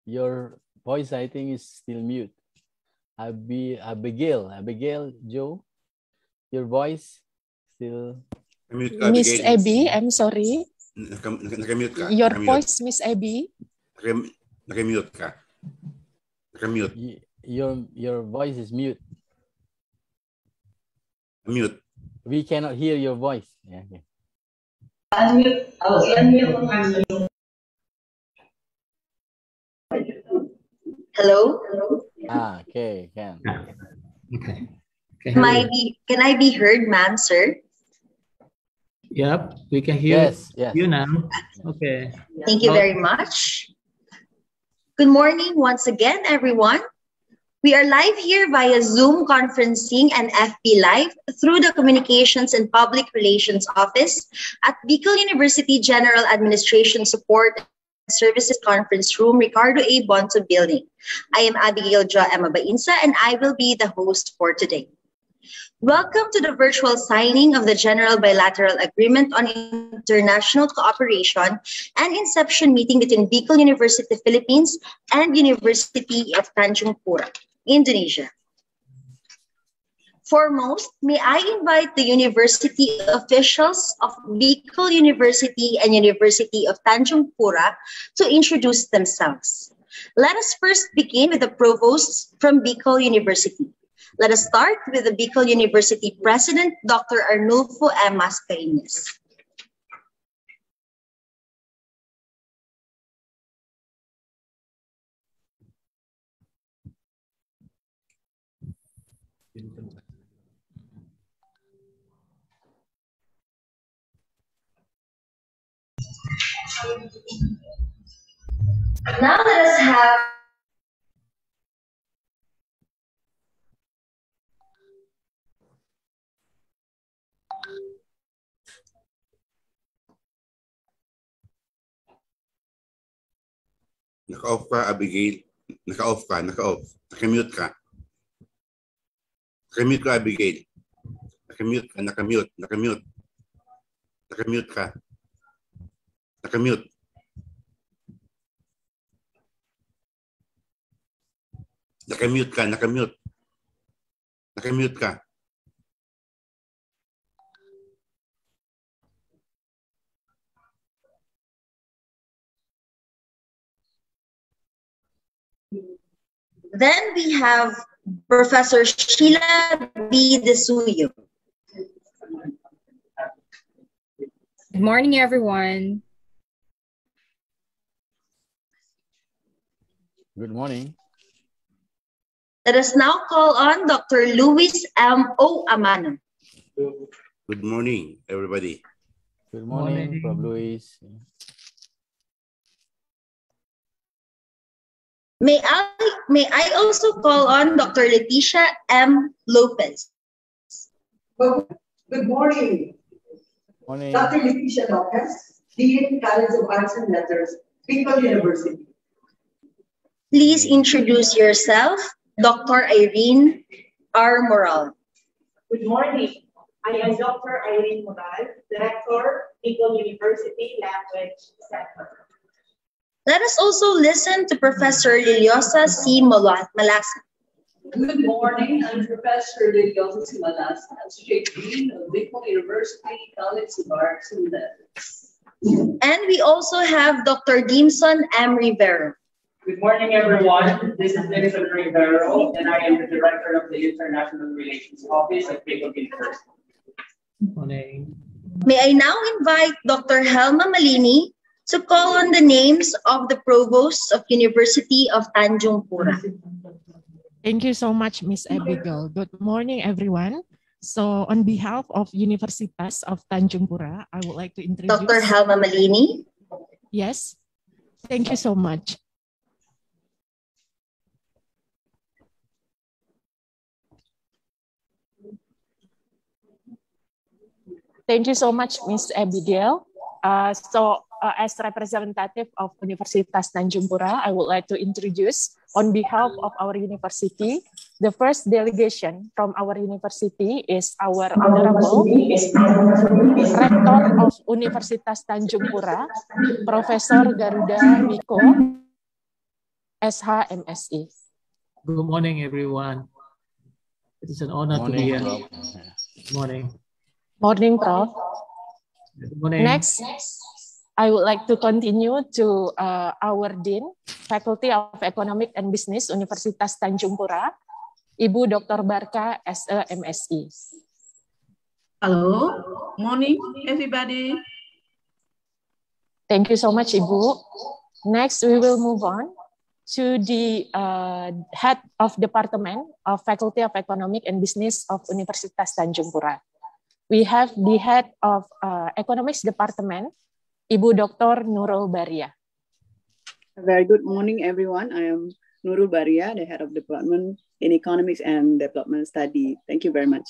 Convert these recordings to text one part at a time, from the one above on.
Your voice, I think, is still mute. Abigail, Joe, your voice still... Miss Abby, I'm sorry. Nakamute ka. Your voice, Miss Abby. Nakamute ka. Nakamute. Your voice is mute. Mute. We cannot hear your voice. Yeah, okay. Unmute. Oh, unmute. Hello? Okay, can. Okay. Can I be heard, ma'am, sir? Yep, we can hear yes. you now. Okay. Thank you very much. Good morning once again, everyone. We are live here via Zoom conferencing and FB Live through the Communications and Public Relations Office at Bicol University General Administration Support Services Conference Room, Ricardo A. Bonto Building. I am Abigail Jo Emma Bainsa, and I will be the host for today. Welcome to the virtual signing of the General Bilateral Agreement on International Cooperation and Inception meeting between Bicol University, Philippines and University of Tanjung Pura, Indonesia. Foremost, may I invite the university officials of Bicol University and University of Tanjung Pura to introduce themselves. Let us first begin with the provosts from Bicol University. Let us start with the Bicol University President, Dr. Arnulfo M. Mascareñas. Now let us have Naka-off ka, Abigail. Naka-off ka. Nakamute ka. Nakamute ka, Abigail. Nakamute ka. Nakamute ka. Nakamute. Nakamute ka. Then we have Professor Sheila B. Desuyo. Good morning, everyone. Good morning. Let us now call on Dr. Luis M. O. Amano. Good morning, everybody. Good morning, Prof. Luis. May I also call on Dr. Leticia M. Lopez. Good morning. Morning. Dr. Leticia Lopez, Dean, College of Arts and Letters, Bicol University. Please introduce yourself, Dr. Irene R. Moral. Good morning. I am Dr. Irene Moral, Director, Bicol University Language Center. Let us also listen to Professor Liliosa C. Malasa. Good morning. I'm Professor Liliosa C. Malasa, Associate Dean of Bicol University College of Arts and Letters. And we also have Dr. Gimson M. Rivero. Good morning, everyone. This is Gimson Rivero, and I am the Director of the International Relations Office at Bicol University. Morning. May I now invite Dr. Helma Malini to call on the names of the provosts of University of Tanjung Pura. Thank you so much, Miss Abigail. Good morning, everyone. So on behalf of Universitas of Tanjung Pura, I would like to introduce... Dr. Helma Malini. Yes. Thank you so much. Thank you so much, Miss Abigail. As representative of Universitas Tanjung Pura, I would like to introduce, on behalf of our university, the first delegation from our university is our Honorable Rector of Universitas Tanjung Pura, Professor Garuda Miko. SHMSE. Good morning, everyone. It is an honor to be Morning, here. Prof. Good morning. Morning, Prof. Good morning. Next, I would like to continue to our Dean, Faculty of Economic and Business, Universitas Tanjung Pura, Ibu Dr. Barka, SHMSE. Hello, morning, everybody. Thank you so much, Ibu. Next, we will move on to the Head of Department of Faculty of Economic and Business of Universitas Tanjung Pura. We have the Head of Economics Department, Ibu Dr. Nurul Baria. A very good morning, everyone. I am Nurul Baria, the Head of Department in Economics and Development Study. Thank you very much.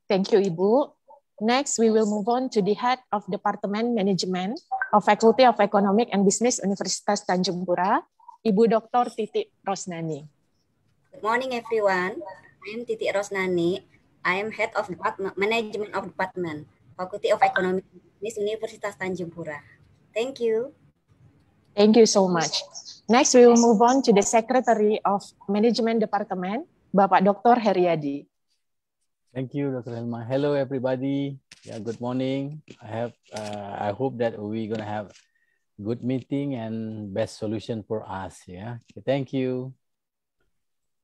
Thank you, Ibu. Next, we will move on to the Head of Department Management of Faculty of Economic and Business Universitas Tanjung Pura, Ibu Dr. Titi Rosnani. Good morning, everyone. I am Titi Rosnani. I am Head of Management of Department, Faculty of Economic and Business Universitas Tanjung Pura. Thank you. Thank you so much. Next, we will move on to the Secretary of Management Department, Bapak Dr. Heriadi. Thank you, Dr. Helma. Hello, everybody. Yeah, good morning. I hope that we're gonna have good meeting and best solution for us. Yeah. Okay, thank you.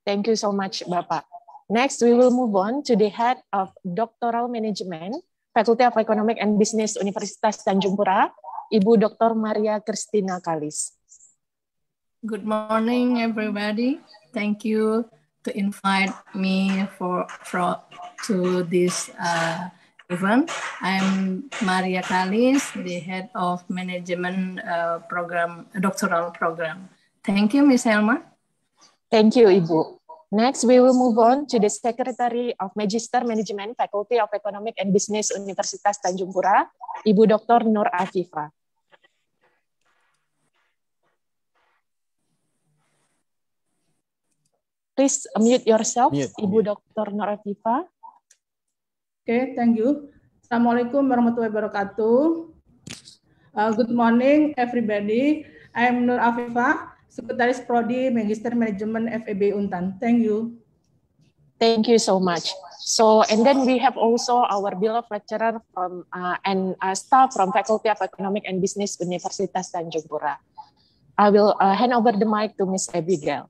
Thank you so much, Bapak. Next, we will move on to the Head of Doctoral Management, Faculty of Economic and Business Universitas Tanjung Pura, Ibu Dr. Maria Christina Kalis. Good morning, everybody. Thank you to invite me to this event. I'm Maria Kalis, the Head of Management Doctoral Program. Thank you, Ms. Helma. Thank you, Ibu. Next, we will move on to the Secretary of Magister Management, Faculty of Economic and Business Universitas Tanjung Pura, Ibu Dr. Nur Afifa. Please unmute yourself, Ibu Dr. Nur Afifa. Okay, thank you. Assalamualaikum warahmatullahi wabarakatuh. Good morning, everybody. I am Nur Afifa, Sekretaris Prodi Magister Manajemen FEB Untan. Thank you. Thank you so much. So, and then we have also our beloved lecturer from and staff from Faculty of Economic and Business Universitas Tanjung Pura. I will hand over the mic to Ms. Abigail.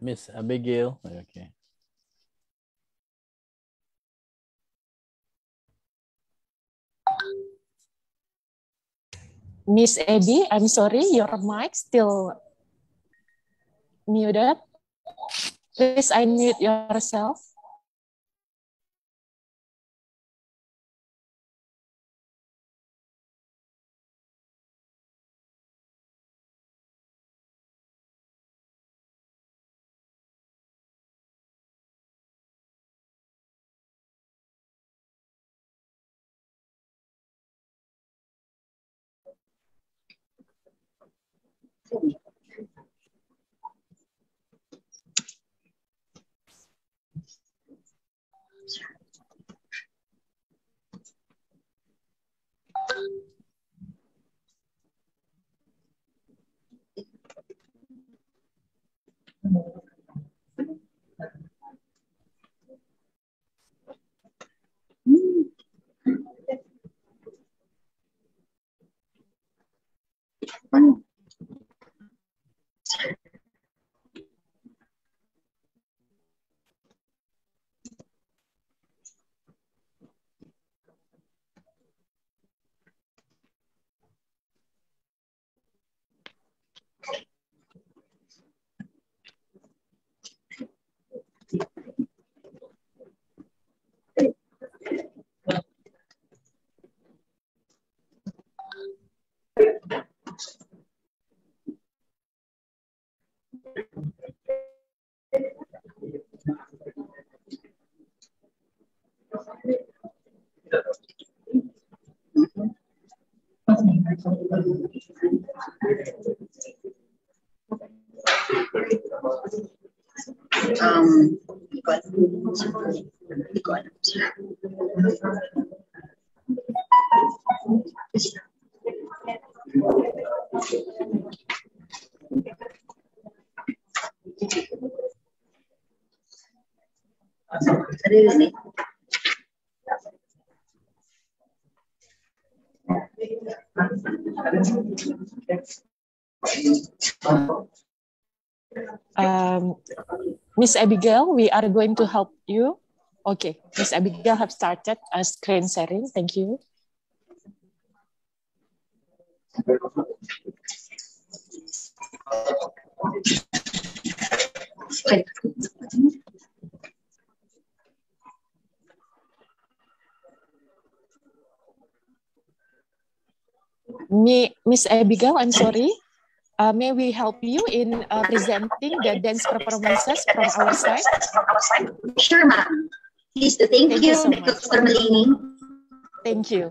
Miss Abigail. Okay. Miss Abby, I'm sorry, your mic still muted. Please unmute yourself. Miss Abigail, we are going to help you. Okay, Miss Abigail have started screen sharing. Thank you. Miss Abigail, I'm sorry. May we help you in presenting the dance performances from our side? Sure, ma'am. Please, thank you so much. Dr. Malini. Thank you.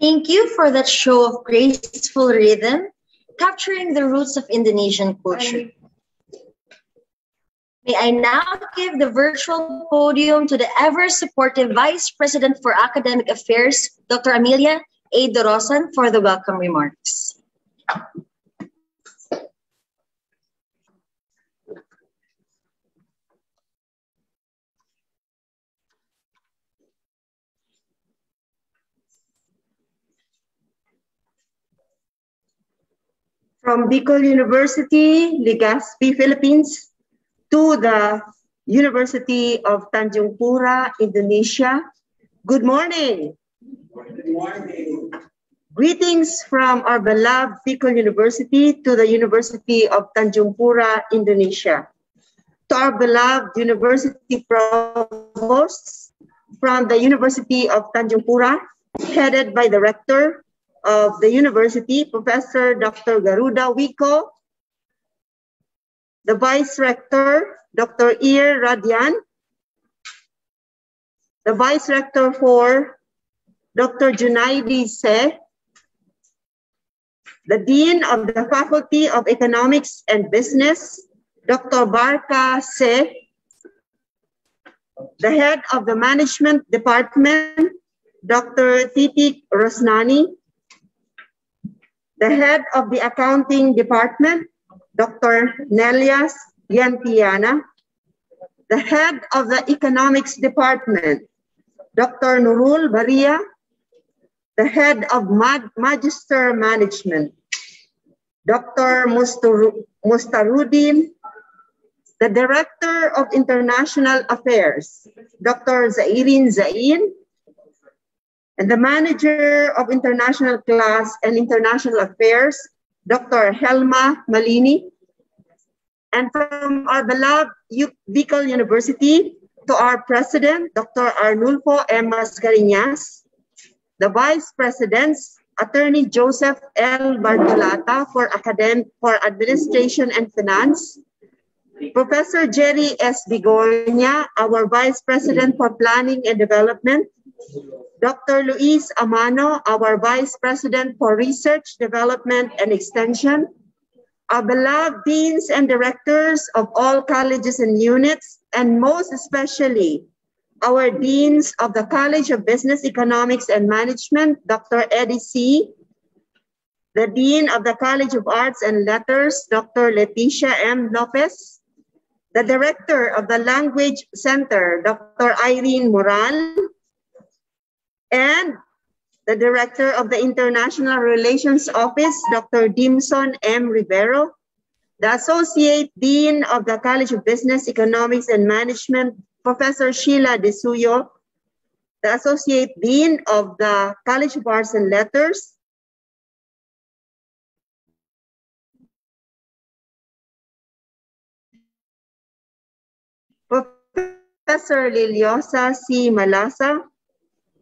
Thank you for that show of graceful rhythm, capturing the roots of Indonesian culture. May I now give the virtual podium to the ever-supportive Vice President for Academic Affairs, Dr. Amelia A. Dorosan, for the welcome remarks. From Bicol University, Legazpi, Philippines, to the University of Tanjung Pura, Indonesia. Good morning. Good morning. Greetings from our beloved Bicol University to the University of Tanjung Pura, Indonesia. To our beloved university provosts from the University of Tanjung Pura, headed by the rector of the university, Professor Dr. Garuda Wiko, the Vice Rector, Dr. Ir Radian, the Vice Rector for Dr. Junaidi Se, the Dean of the Faculty of Economics and Business, Dr. Barka Se, the Head of the Management Department, Dr. Titik Rosnani, the Head of the Accounting Department, Dr. Nelias Yantiana, the Head of the Economics Department, Dr. Nurul Baria, the Head of Magister Management, Dr. Mustarudin, the Director of International Affairs, Dr. Zairin Zain, and the Manager of International Class and International Affairs, Dr. Helma Malini. And from our beloved Bicol University, to our President, Dr. Arnulfo M. Mascareñas, the Vice Presidents, Attorney Joseph L. Bartolata for Administration and Finance, Professor Jerry S. Bigornia, our Vice President for Planning and Development, Dr. Luis Amano, our Vice President for Research, Development, and Extension, our beloved deans and directors of all colleges and units, and most especially our deans of the College of Business, Economics, and Management, Dr. Eddie C., the Dean of the College of Arts and Letters, Dr. Leticia M. Lopez, the Director of the Language Center, Dr. Irene Moral, and the Director of the International Relations Office, Dr. Dimson M. Rivero, the Associate Dean of the College of Business, Economics, and Management, Professor Sheila De Suyo, the Associate Dean of the College of Arts and Letters, Professor Liliosa C. Malasa,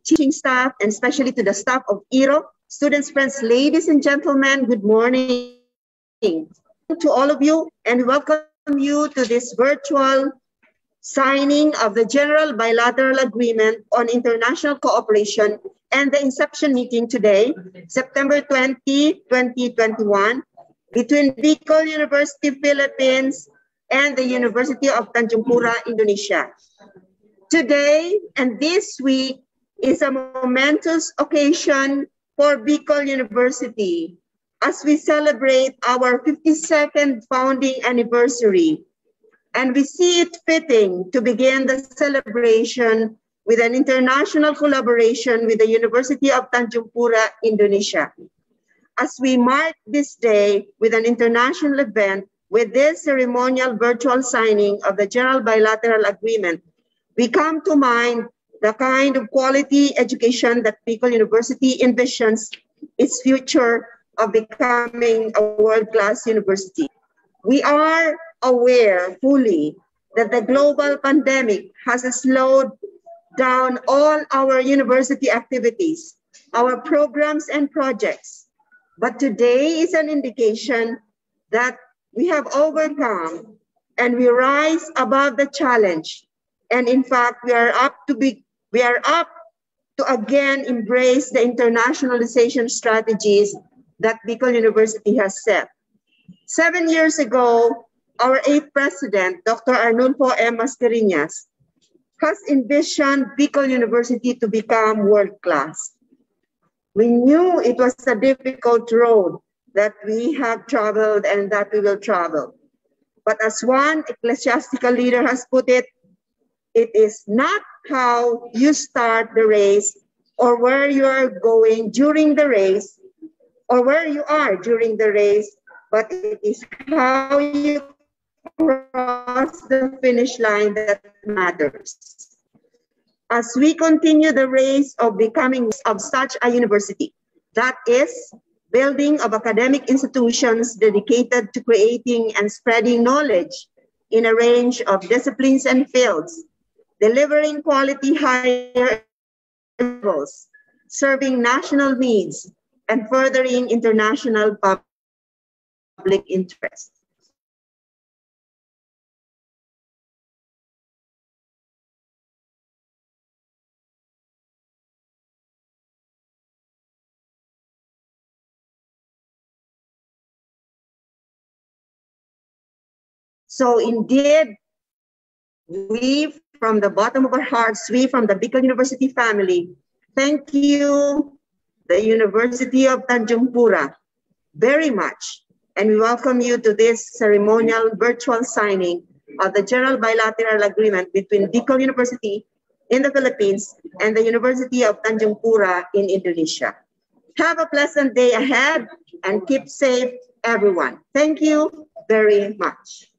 teaching staff, and especially to the staff of IRO, students, friends, ladies and gentlemen, good morning to all of you, and welcome you to this virtual signing of the General Bilateral Agreement on International Cooperation and the inception meeting today, September 20, 2021, between Bicol University, Philippines, and the University of Tanjung Pura, Indonesia. Today and this week is a momentous occasion for Bicol University as we celebrate our 52nd founding anniversary. And we see it fitting to begin the celebration with an international collaboration with the University of Tanjung Pura, Indonesia. As we mark this day with an international event with this ceremonial virtual signing of the General Bilateral Agreement, we come to mind the kind of quality education that Bicol University envisions its future of becoming a world-class university. We are aware fully that the global pandemic has slowed down all our university activities, our programs and projects. But today is an indication that we have overcome and we rise above the challenge. And in fact, we are up to again embrace the internationalization strategies that Bicol University has set. 7 years ago, our 8th president, Dr. Arnulfo M. Mascareñas, has envisioned Bicol University to become world-class. We knew it was a difficult road that we have traveled and that we will travel. But as one ecclesiastical leader has put it, it is not how you start the race or where you are going during the race or where you are during the race, but it is how you cross the finish line that matters. As we continue the race of becoming of such a university, that is, building of academic institutions dedicated to creating and spreading knowledge in a range of disciplines and fields, delivering quality higher levels, serving national needs, and furthering international public interest. So indeed, we from the bottom of our hearts, we from the Bicol University family, thank you, the University of Tanjung Pura, very much. And we welcome you to this ceremonial virtual signing of the General Bilateral Agreement between Bicol University in the Philippines and the University of Tanjung Pura in Indonesia. Have a pleasant day ahead and keep safe, everyone. Thank you very much.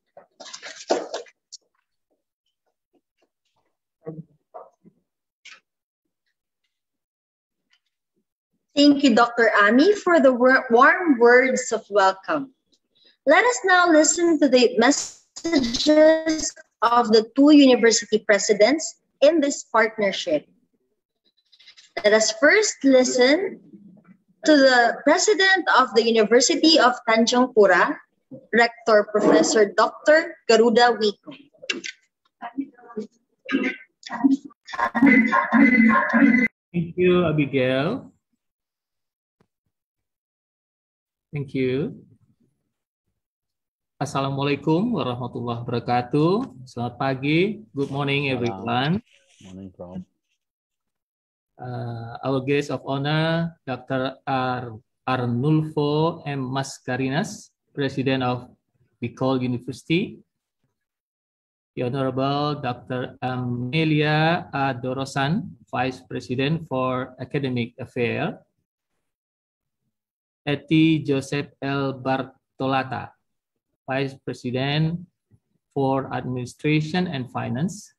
Thank you, Dr. Ami, for the warm words of welcome. Let us now listen to the messages of the two university presidents in this partnership. Let us first listen to the president of the University of Tanjung Pura, Rector Professor Dr. Garuda Wico. Thank you, Abigail. Thank you. Assalamualaikum warahmatullahi wabarakatuh. Selamat pagi. Good morning, everyone. Morning, Prof. Our guest of honor, Dr. Arnulfo M. Mascareñas, President of Bicol University. The Honorable Dr. Amelia A. Dorosan, Vice President for Academic Affairs. Eti Joseph L. Bartolata, Vice President for Administration and Finance.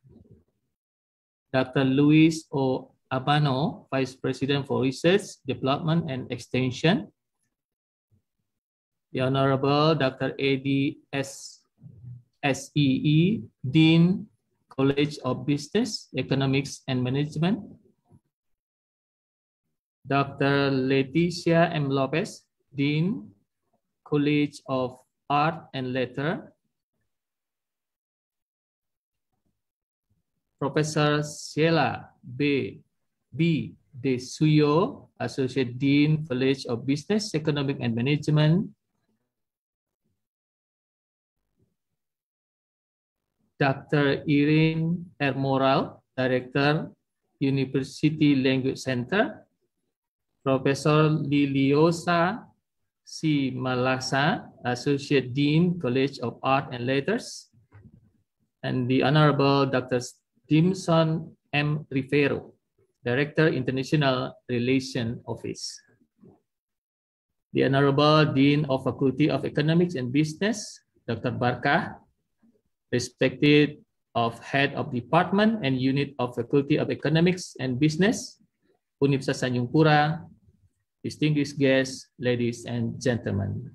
Dr. Luis O. Abano, Vice President for Research, Development and Extension. The Honorable Dr. A.D. S.E.E., Dean, College of Business, Economics and Management. Dr. Leticia M. Lopez, Dean, College of Art and Letters. Professor Sheila B. De Suyo, Associate Dean, College of Business, Economic and Management. Dr. Irene R. Moral, Director, University Language Center. Professor Liliosa C. Malasa, Associate Dean, College of Art and Letters. And the Honorable Dr. Stimson M. Rivero, Director, International Relations Office. The Honorable Dean of Faculty of Economics and Business, Dr. Barkah, respected of Head of Department and Unit of Faculty of Economics and Business, Universitas Tanjung Pura, distinguished guests, ladies and gentlemen.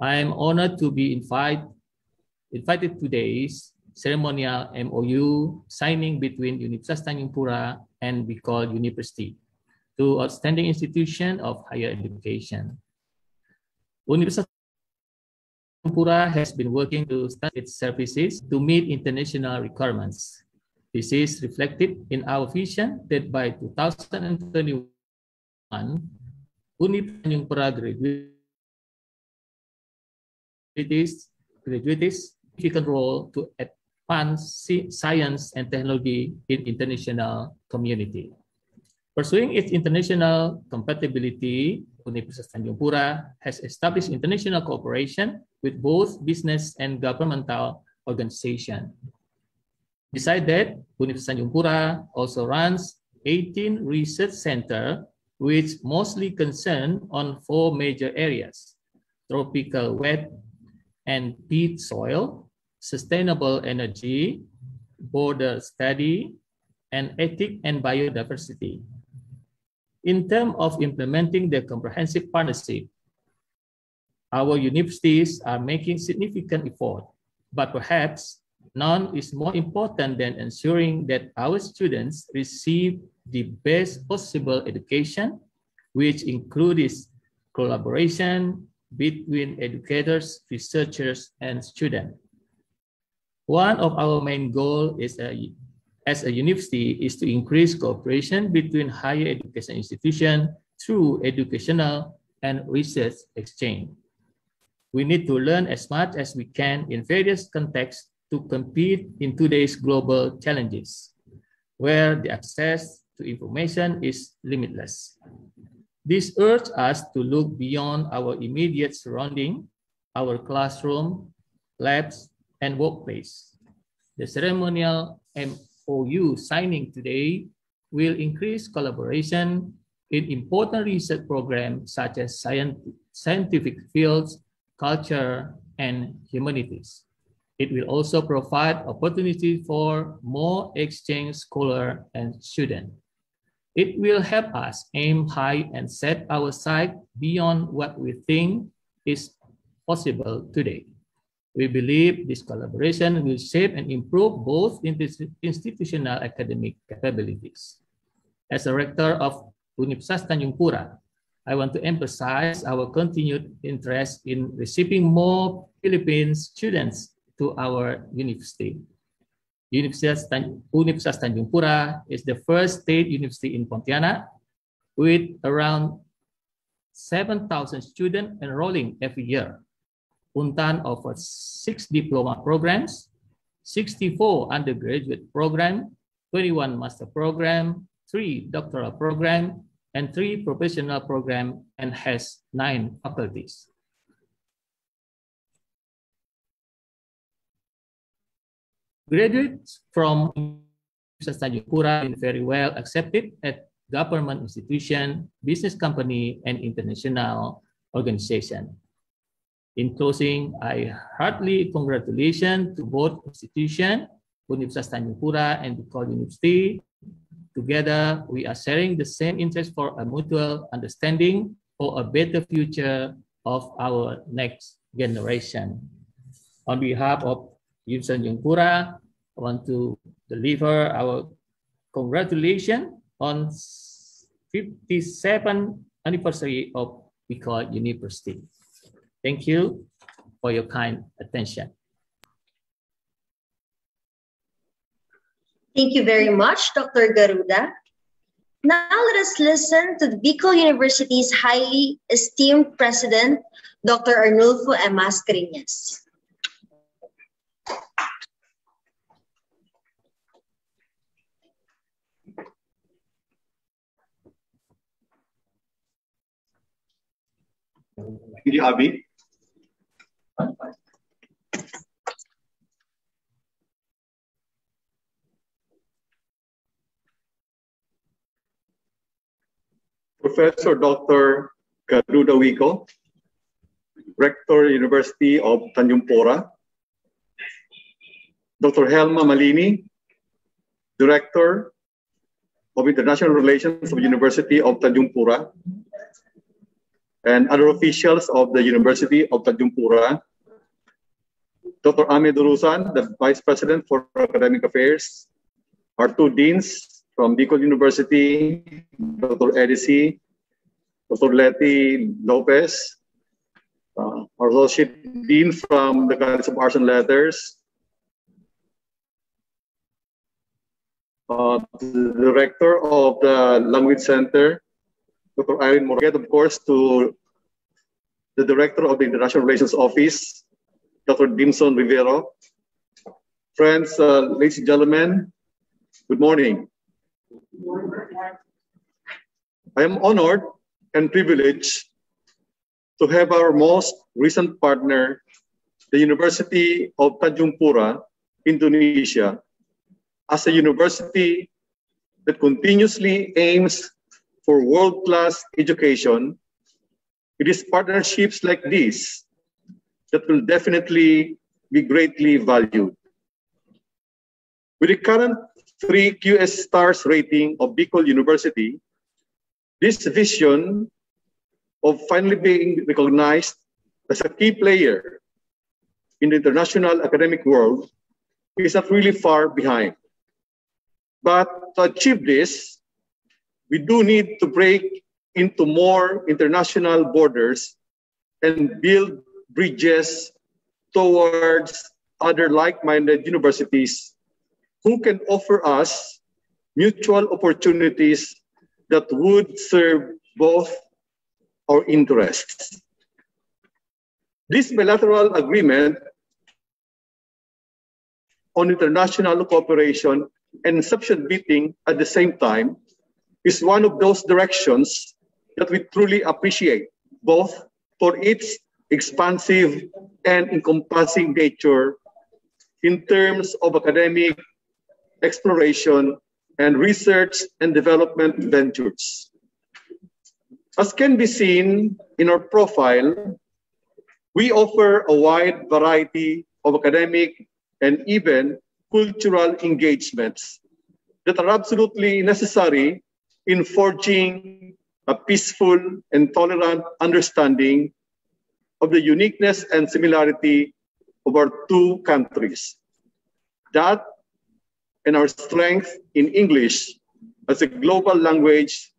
I am honored to be invited to today's ceremonial MOU signing between Universitas Tanjung Pura and Bicol University, two outstanding institutions of higher education. Universitas Tanjung has been working to expand its services to meet international requirements. This is reflected in our vision that by 2021, Unip Tanjung Pura graduates significant role to advance science and technology in international community. Pursuing its international compatibility, Universitas Tanjung Pura has established international cooperation with both business and governmental organizations. Besides that, Universitas Tanjung Pura also runs 18 research centers, which mostly concern on 4 major areas: tropical wet and peat soil, sustainable energy, border study, and ethics and biodiversity. In terms of implementing the comprehensive partnership, our universities are making significant effort, but perhaps none is more important than ensuring that our students receive the best possible education, which includes collaboration between educators, researchers, and students. One of our main goals as a university is to increase cooperation between higher education institutions through educational and research exchange. We need to learn as much as we can in various contexts to compete in today's global challenges, where the access to information is limitless. This urges us to look beyond our immediate surrounding, our classroom, labs, and workplace. The ceremonial MOU signing today will increase collaboration in important research programs such as scientific fields, culture, and humanities. It will also provide opportunity for more exchange scholars and students. It will help us aim high and set our sight beyond what we think is possible today. We believe this collaboration will shape and improve both institutional academic capabilities. As a rector of Universitas Tanjung Pura, I want to emphasize our continued interest in receiving more Philippine students to our university. Universitas Tanjung Pura is the first state university in Pontianak with around 7,000 students enrolling every year. Untan offers 6 diploma programs, 64 undergraduate programs, 21 master programs, 3 doctoral programs, and 3 professional programs, and has 9 faculties. Graduates from Universitas Tanjung Pura have been very well accepted at government institutions, business company, and international organizations. In closing, I heartily congratulations to both institutions, Universitas Tanjung Pura and DeKalb University. Together, we are sharing the same interest for a mutual understanding for a better future of our next generation. On behalf of Universitas Tanjung Pura, I want to deliver our congratulations on 57th anniversary of DeKalb University. Thank you for your kind attention. Thank you very much, Dr. Garuda. Now let us listen to the Bicol University's highly esteemed president, Dr. Arnulfo M. Mascareñas. Thank you, Abby. Professor Dr. Garuda Wico, Rector, University of Tanjung Pura. Dr. Helma Malini, Director of International Relations of University of Tanjung Pura, and other officials of the University of Tanjung Pura. Dr. Ame Durusan, the Vice President for Academic Affairs, our 2 deans from Bicol University, Dr. Edisi, Dr. Letty Lopez, our Associate Dean from the College of Arts and Letters, the Director of the Language Center, Dr. Irene Morgan, of course, to the Director of the International Relations Office, Dr. Dimson Rivero. Friends, ladies and gentlemen, good morning. I am honored and privileged to have our most recent partner, the University of Tanjung Pura, Indonesia, as a university that continuously aims for world-class education. It is partnerships like this that will definitely be greatly valued. With the current 3 QS stars rating of Bicol University, this vision of finally being recognized as a key player in the international academic world is not really far behind. But to achieve this, we do need to break into more international borders and build bridges towards other like-minded universities who can offer us mutual opportunities that would serve both our interests. This bilateral agreement on international cooperation and sufficient meeting at the same time is one of those directions that we truly appreciate, both for its expansive and encompassing nature in terms of academic exploration and research and development ventures. As can be seen in our profile, we offer a wide variety of academic and even cultural engagements that are absolutely necessary in forging a peaceful and tolerant understanding of the uniqueness and similarity of our two countries. That and our strength in English as a global language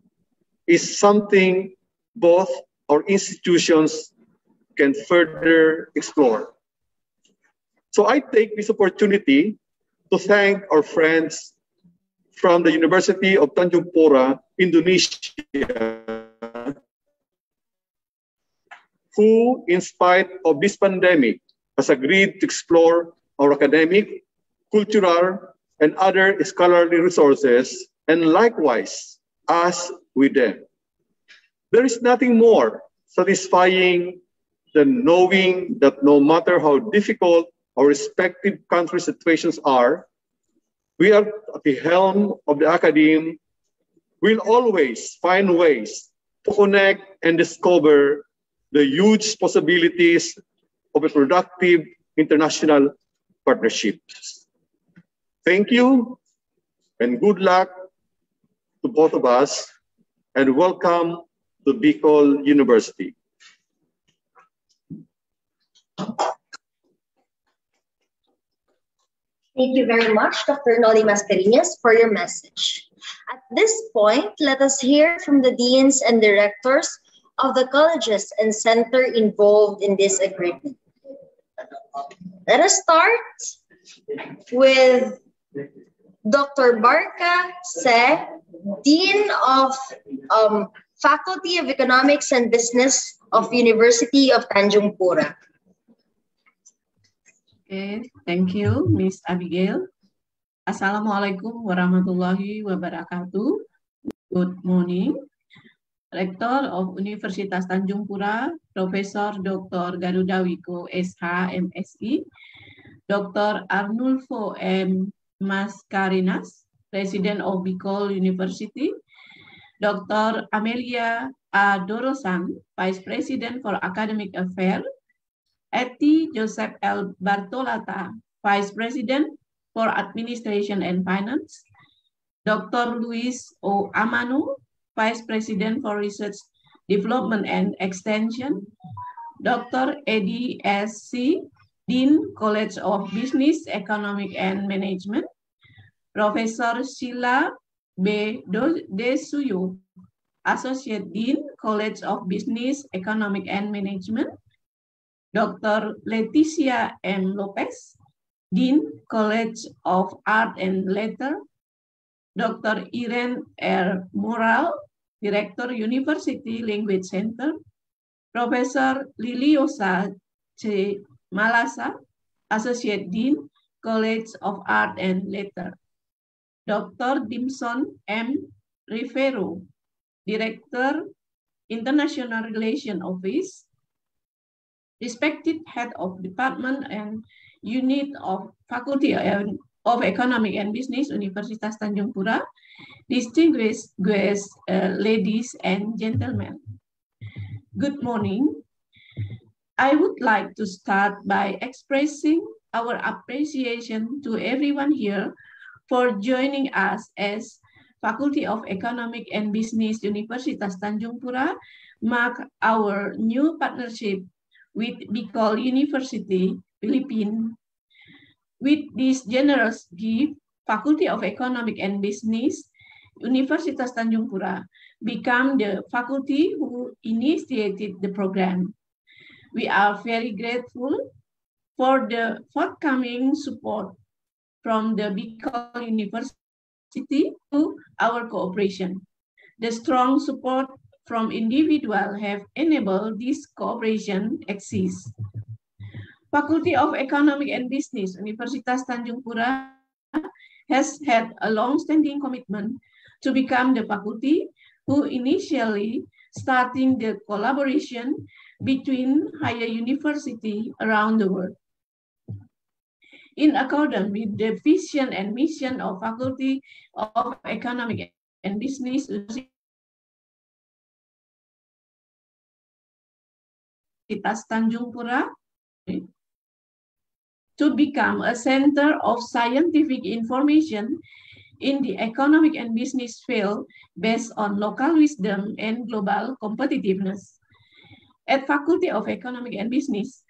is something both our institutions can further explore. So I take this opportunity to thank our friends from the University of Tanjung Pura, Indonesia, who, in spite of this pandemic, has agreed to explore our academic, cultural, and other scholarly resources, and likewise us with them. There is nothing more satisfying than knowing that no matter how difficult our respective country situations are, we are at the helm of the academe, will always find ways to connect and discover the huge possibilities of a productive international partnership. Thank you and good luck to both of us, and welcome to Bicol University. Thank you very much, Dr. Noli Mascarenhas, for your message. At this point, let us hear from the deans and directors of the colleges and center involved in this agreement. Let us start with Dr. Barca Se, Dean of Faculty of Economics and Business of University of Tanjung Pura. Okay, thank you, Ms. Abigail. Assalamualaikum warahmatullahi wabarakatuh. Good morning. Rektor of Universitas Tanjung Pura, Profesor Dr. Garuda Wiko, SH, MSI, Dr. Arnulfo M. Mascarenhas, President of Bicol University, Dr. Amelia A. Dorosan, Vice President for Academic Affairs, Eti Joseph L. Bartolata, Vice President for Administration and Finance, Dr. Luis O. Amanu, Vice President for Research, Development and Extension, Dr. Eddie S. C., Dean, College of Business, Economic and Management, Professor Sheila B. Desuyo, Associate Dean, College of Business, Economic and Management, Dr. Leticia M. Lopez, Dean, College of Art and Letters, Dr. Irene R. Moral, Director, University Language Center, Professor Liliosa C. Malasa, Associate Dean, College of Art and Letters, Dr. Dimson M. Rivero, Director, International Relations Office, respected Head of Department and Unit of Faculty of Economic and Business, Universitas Tanjung Pura, distinguished guests, ladies and gentlemen. Good morning. I would like to start by expressing our appreciation to everyone here for joining us as Faculty of Economic and Business, Universitas Tanjung Pura, mark our new partnership with Bicol University, Philippines. With this generous gift, Faculty of Economic and Business, Universitas Tanjung Pura became the faculty who initiated the program. We are very grateful for the forthcoming support from the Bicol University to our cooperation. The strong support from individuals have enabled this cooperation exist. Faculty of Economic and Business, Universitas Tanjung Pura has had a long-standing commitment to become the faculty who initially starting the collaboration between higher universities around the world. In accordance with the vision and mission of Faculty of Economic and Business, Universitas Tanjung Pura to become a center of scientific information in the economic and business field based on local wisdom and global competitiveness. At Faculty of Economic and Business,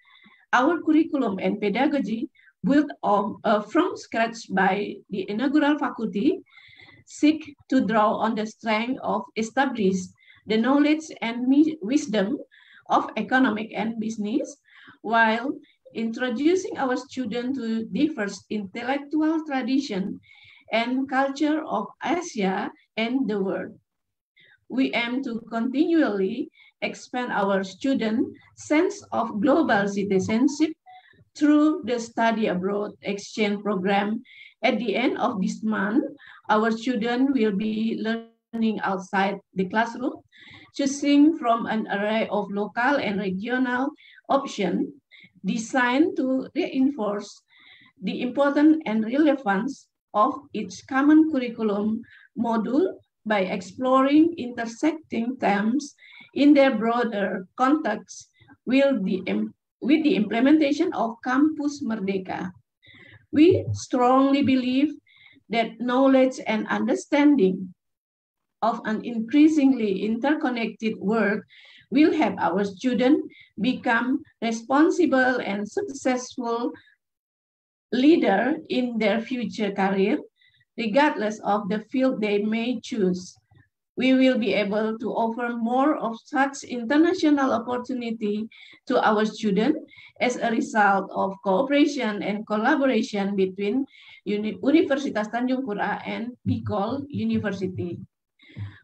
our curriculum and pedagogy built from scratch by the inaugural faculty seek to draw on the strength of established the knowledge and wisdom of economic and business while introducing our students to diverse intellectual tradition and culture of Asia and the world. We aim to continually expand our student sense of global citizenship through the study abroad exchange program. At the end of this month, our students will be learning outside the classroom, choosing from an array of local and regional options designed to reinforce the importance and relevance of its common curriculum module by exploring intersecting themes in their broader context with the implementation of Campus Merdeka. We strongly believe that knowledge and understanding of an increasingly interconnected world will help our students become responsible and successful leaders in their future career, regardless of the field they may choose. We will be able to offer more of such international opportunity to our students as a result of cooperation and collaboration between Universitas Tanjung Pura and Bicol University.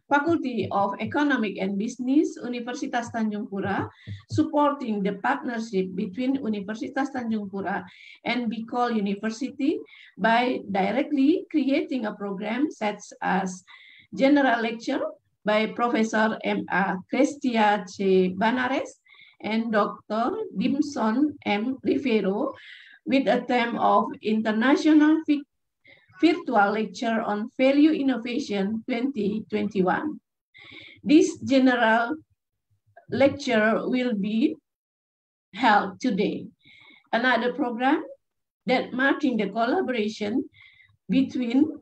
Faculty of Economic and Business, Universitas Tanjung Pura, supporting the partnership between Universitas Tanjung Pura and Bicol University by directly creating a program such as General Lecture by Professor M.A. Crestia C. Banares and Dr. Dimson M. Rivero with a theme of International Virtual Lecture on Value Innovation 2021. This general lecture will be held today. Another program that marking the collaboration between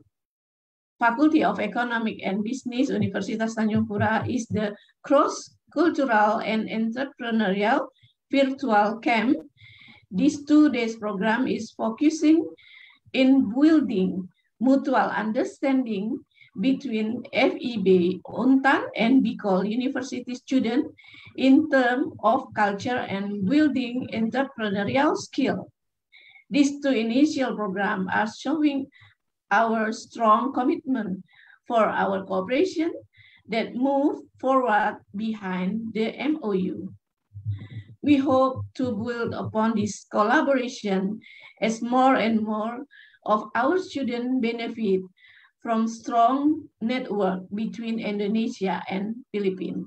Faculty of Economic and Business, Universitas Tanjung Pura is the Cross-Cultural and Entrepreneurial Virtual Camp. This 2 days program is focusing in building mutual understanding between FEB, UNTAN, and Bicol University students in terms of culture and building entrepreneurial skill. These two initial programs are showing our strong commitment for our cooperation that move forward behind the MOU. We hope to build upon this collaboration as more and more of our students benefit from strong network between Indonesia and Philippines.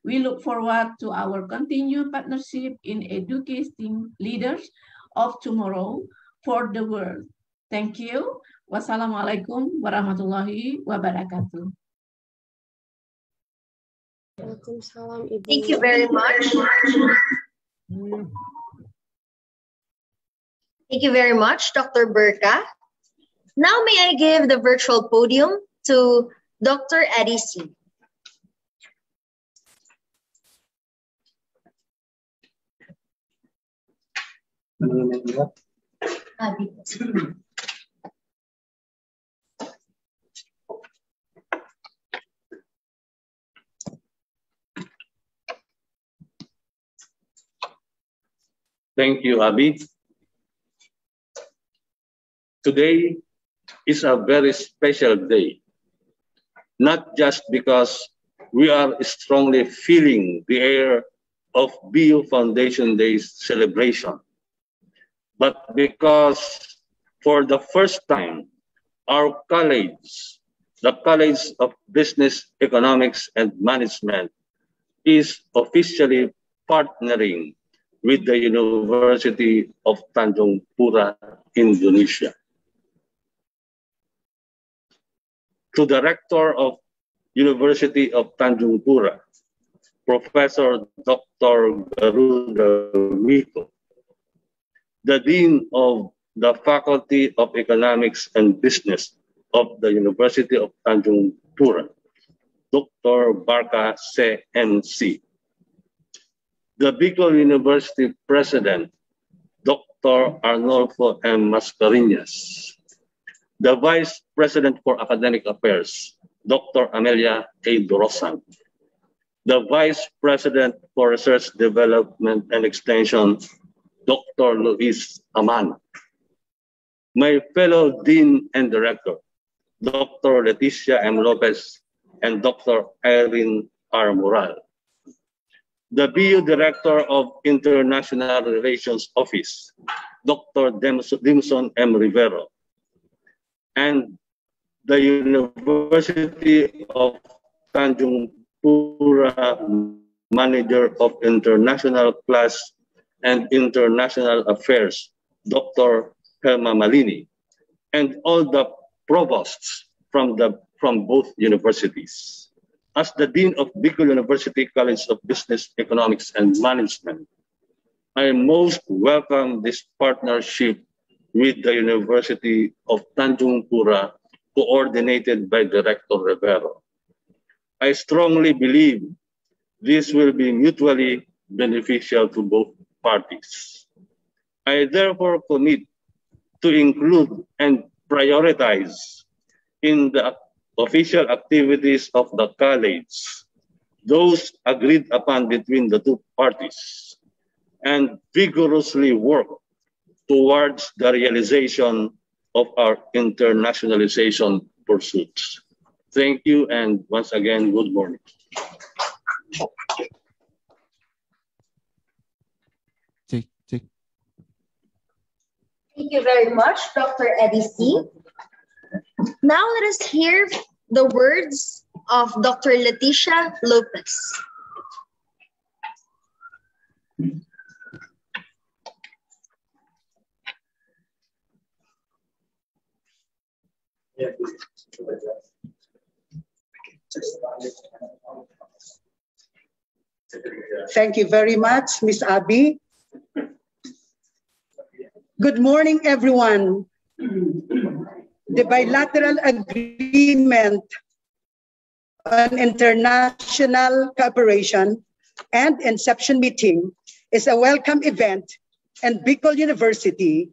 We look forward to our continued partnership in educating leaders of tomorrow for the world. Thank you. Wassalamualaikum warahmatullahi wabarakatuh. Thank you very much. Thank you very much, Dr. Burka. Now may I give the virtual podium to Dr. Eddie C. Thank you, Abby. Today is a very special day, not just because we are strongly feeling the air of BU Foundation Day's celebration, but because for the first time, our college, the College of Business, Economics, and Management, is officially partnering with the University of Tanjung Pura, Indonesia. To the Rector of University of Tanjung Pura, Professor Dr. Garuda Miko, the Dean of the Faculty of Economics and Business of the University of Tanjung Pura, Dr. Barka C.M.C., the Bicol University President, Dr. Arnolfo M. Mascareñas, the Vice President for Academic Affairs, Dr. Amelia A. Dorosan, the Vice President for Research, Development, and Extension, Dr. Luis Aman, my fellow Dean and Director, Dr. Leticia M. Lopez, and Dr. Irene R. Moral, the BU Director of International Relations Office, Dr. Dimson M. Rivero, and the University of Tanjung Pura Manager of International Class and International Affairs, Dr. Helma Malini, and all the provosts from both universities. As the Dean of Bicol University College of Business, Economics, and Management, I most welcome this partnership with the University of Tanjung Pura, coordinated by Director Rivero. I strongly believe this will be mutually beneficial to both parties. I therefore commit to include and prioritize in the official activities of the college those agreed upon between the two parties, and vigorously work towards the realization of our internationalization pursuits. Thank you, and once again, good morning. Thank you very much, Dr. Eddie C. Now let us hear the words of Dr. Leticia Lopez. Thank you very much, Ms. Abby. Good morning, everyone. The bilateral agreement on international cooperation and inception meeting is a welcome event in Bicol University,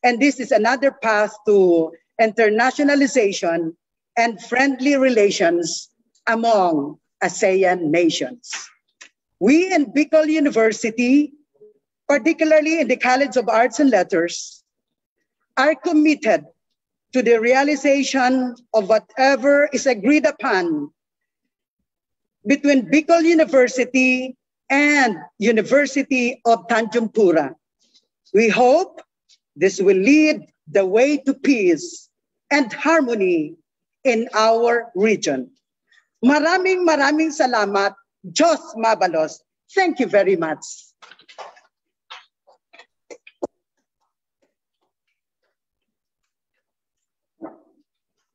and this is another path to internationalization and friendly relations among ASEAN nations. We in Bicol University, particularly in the College of Arts and Letters, are committed to the realization of whatever is agreed upon between Bicol University and University of Tanjung Pura. We hope this will lead the way to peace and harmony in our region. Maraming salamat. Diyos mabalos. Thank you very much.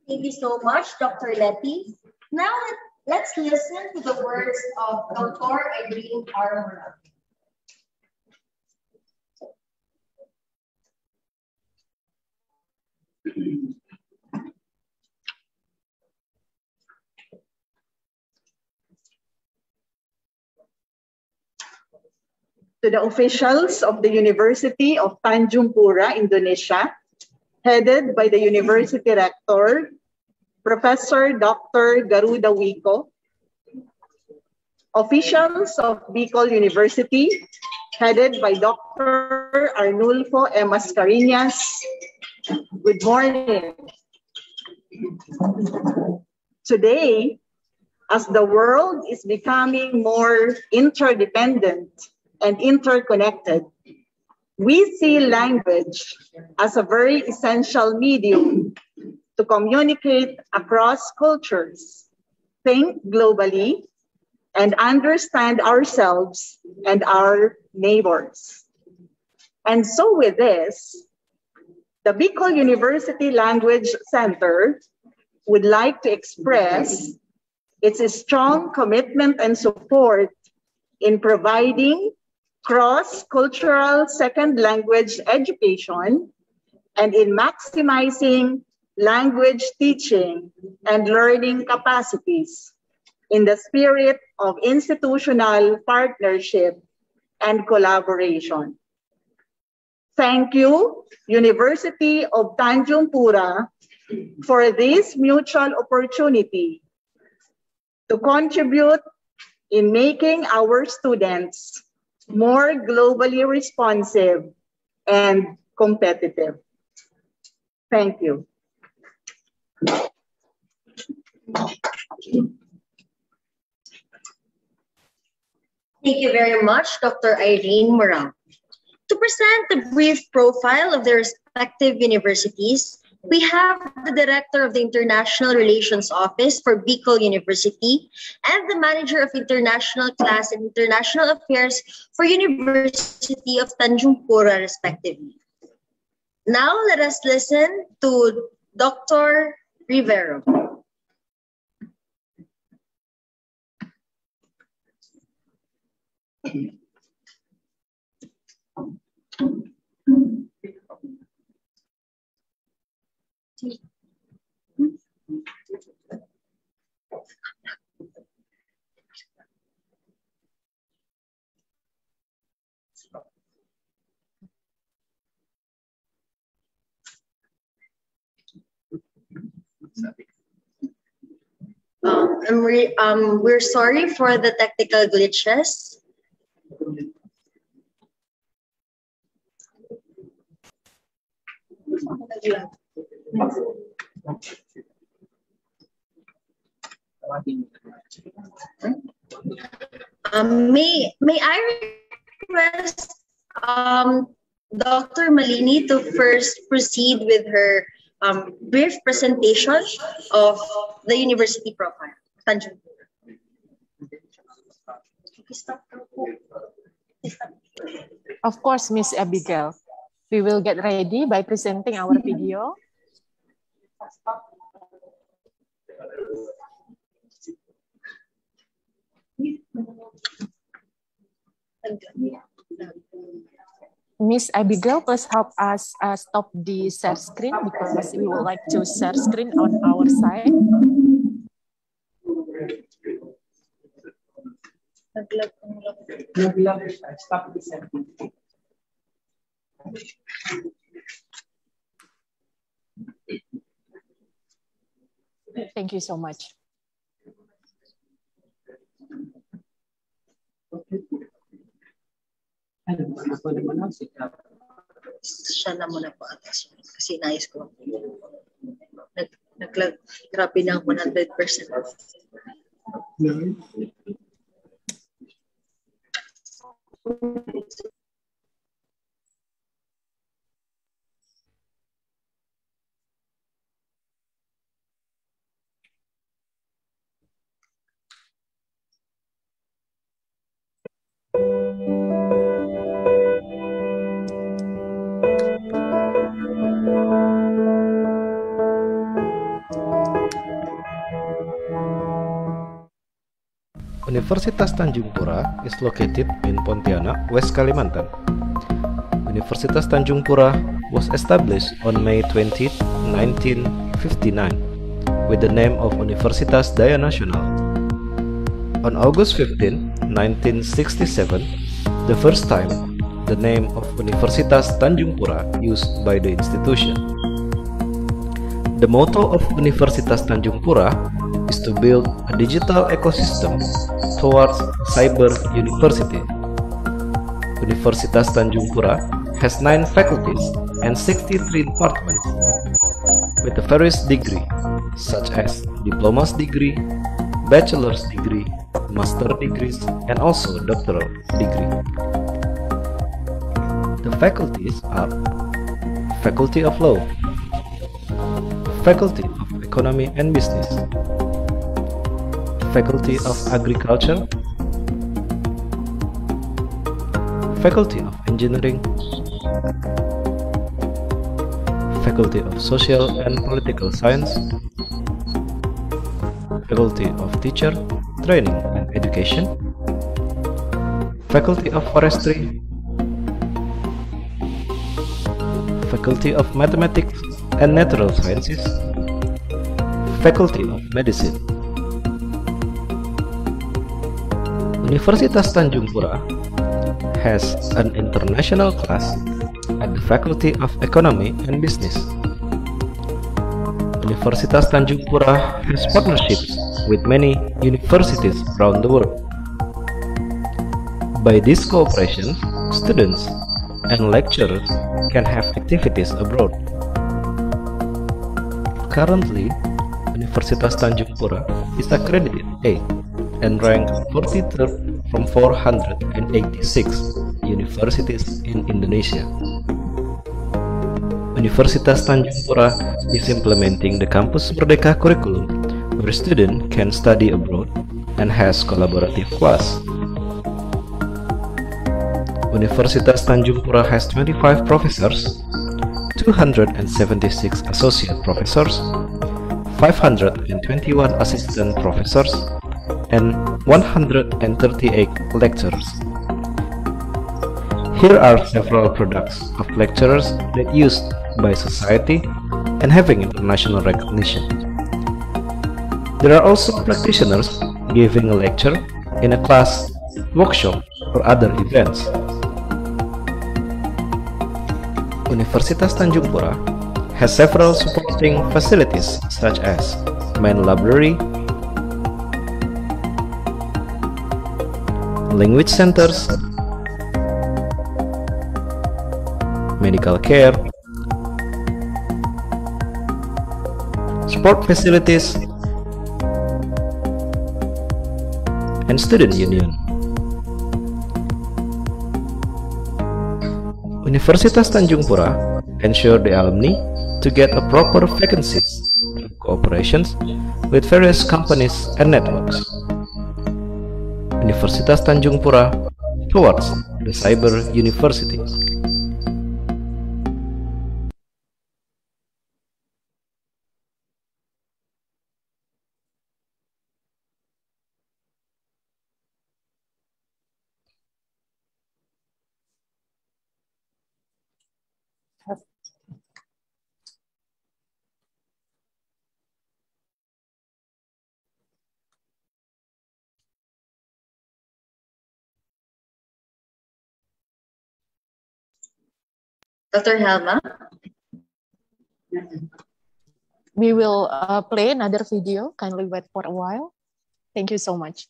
Thank you so much, Dr. Letty. Now let's listen to the words of Dr. Irene R. To the officials of the University of Tanjung Pura, Indonesia, headed by the University Rector, Professor Dr. Garuda Wico, officials of Bicol University, headed by Dr. Arnulfo M. Mascareñas. Good morning. Today, as the world is becoming more interdependent and interconnected, we see language as a very essential medium to communicate across cultures, think globally, and understand ourselves and our neighbors. And so with this, the Bicol University Language Center would like to express its strong commitment and support in providing cross-cultural second language education and in maximizing language teaching and learning capacities in the spirit of institutional partnership and collaboration. Thank you, University of Tanjung Pura, for this mutual opportunity to contribute in making our students more globally responsive and competitive. Thank you. Thank you very much, Dr. Irene Morang. To present the brief profile of the respective universities, we have the Director of the International Relations Office for Bicol University and the Manager of International Class and International Affairs for University of Tanjung Pura, respectively. Now let us listen to Dr. Rivero. We're sorry for the technical glitches. May I request Dr. Malini to first proceed with her brief presentation of the university profile. Tanjung. Of course, Miss Abigail. We will get ready by presenting our video. Miss Abigail, please help us stop the share screen because we would like to share screen on our side. Stop the setting. Thank you so much. Siya na muna po atas. Kasi nais ko. Nag-grabe ng 100%. Universitas Tanjung Pura is located in Pontianak, West Kalimantan. Universitas Tanjung Pura was established on May 20, 1959 with the name of Universitas Daya Nasional. On August 15, 1967, the first time the name of Universitas Tanjung Pura used by the institution. The motto of Universitas Tanjung Pura is to build a digital ecosystem towards cyber university. Universitas Tanjung Pura has 9 faculties and 63 departments with the various degrees such as diploma's degree, bachelor's degree, master degrees, and also doctoral degree. The faculties are Faculty of Law, Faculty of Economy and Business, Faculty of Agriculture, Faculty of Engineering, Faculty of Social and Political Science, Faculty of Teacher, Training and Education, Faculty of Forestry, Faculty of Mathematics and Natural Sciences, Faculty of Medicine. Universitas Tanjung Pura has an international class at the Faculty of Economy and Business. Universitas Tanjung Pura has partnerships with many universities around the world. By this cooperation, students and lecturers can have activities abroad. Currently, Universitas Tanjung Pura is accredited A and ranked 43rd from 486 universities in Indonesia. Universitas Tanjung Pura is implementing the Campus Merdeka curriculum where students can study abroad and has collaborative class. Universitas Tanjung Pura has 25 professors, 276 associate professors, 521 assistant professors, and 138 lecturers. Here are several products of lecturers that used by society and having international recognition. There are also practitioners giving a lecture in a class, workshop, or other events. Universitas Tanjung Pura has several supporting facilities such as main library, language centers, medical care, sport facilities, and student union. Universitas Tanjung Pura ensure the alumni to get a proper vacancies through cooperations with various companies and networks. Universitas Tanjung Pura towards the cyber university. Dr. Helma? We will play another video. Kindly wait for a while. Thank you so much.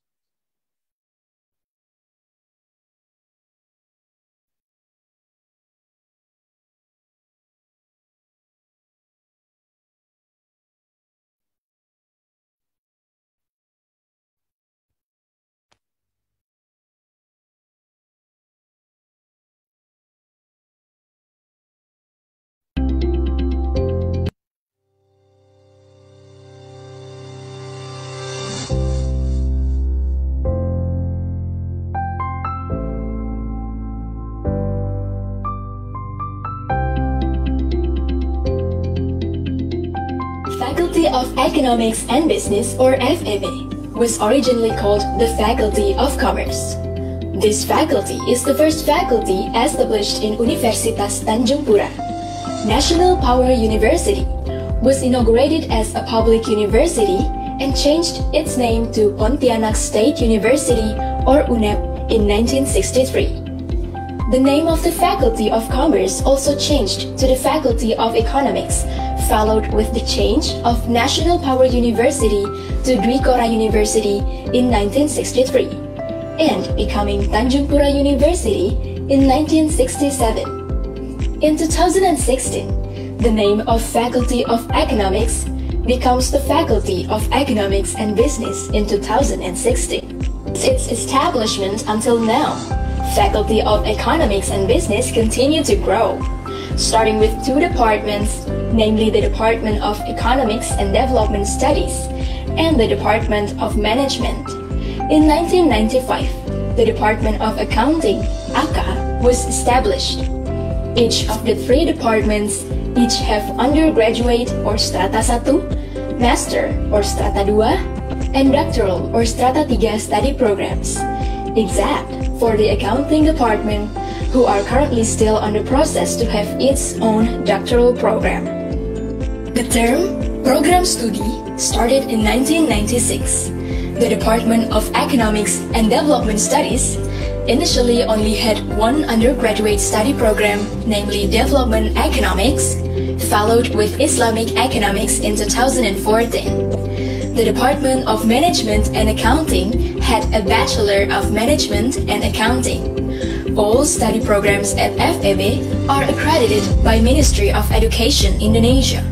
Faculty of Economics and Business, or FEB, was originally called the Faculty of Commerce. This faculty is the first faculty established in Universitas Tanjung Pura. National Power University was inaugurated as a public university and changed its name to Pontianak State University, or UNEP, in 1963. The name of the Faculty of Commerce also changed to the Faculty of Economics, followed with the change of National Power University to Dwi Kora University in 1963, and becoming Tanjung Pura University in 1967. In 2016, the name of Faculty of Economics becomes the Faculty of Economics and Business in 2016. Its establishment until now, Faculty of Economics and Business continue to grow, starting with 2 departments, namely the Department of Economics and Development Studies and the Department of Management. In 1995, the Department of Accounting, AKA, was established. Each of the 3 departments each have undergraduate or Strata 1, Master or Strata 2, and Doctoral or Strata 3 study programs, except for the Accounting Department, who are currently still on the process to have its own doctoral program. The term Program Studi started in 1996. The Department of Economics and Development Studies initially only had 1 undergraduate study program, namely Development Economics, followed with Islamic Economics in 2014. The Department of Management and Accounting had a Bachelor of Management and Accounting. All study programs at FEB are accredited by Ministry of Education Indonesia.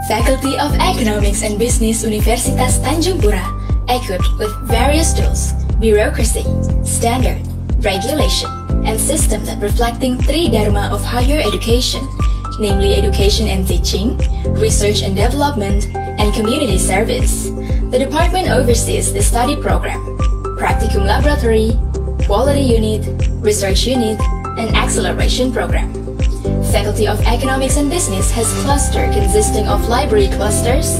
Faculty of Economics and Business Universitas Tanjung Pura, equipped with various tools, bureaucracy, standard, regulation, and system that reflecting 3 dharma of higher education, namely education and teaching, research and development, and community service. The department oversees the study program, practicum laboratory, quality unit, research unit, and acceleration program. Faculty of Economics and Business has cluster consisting of library clusters,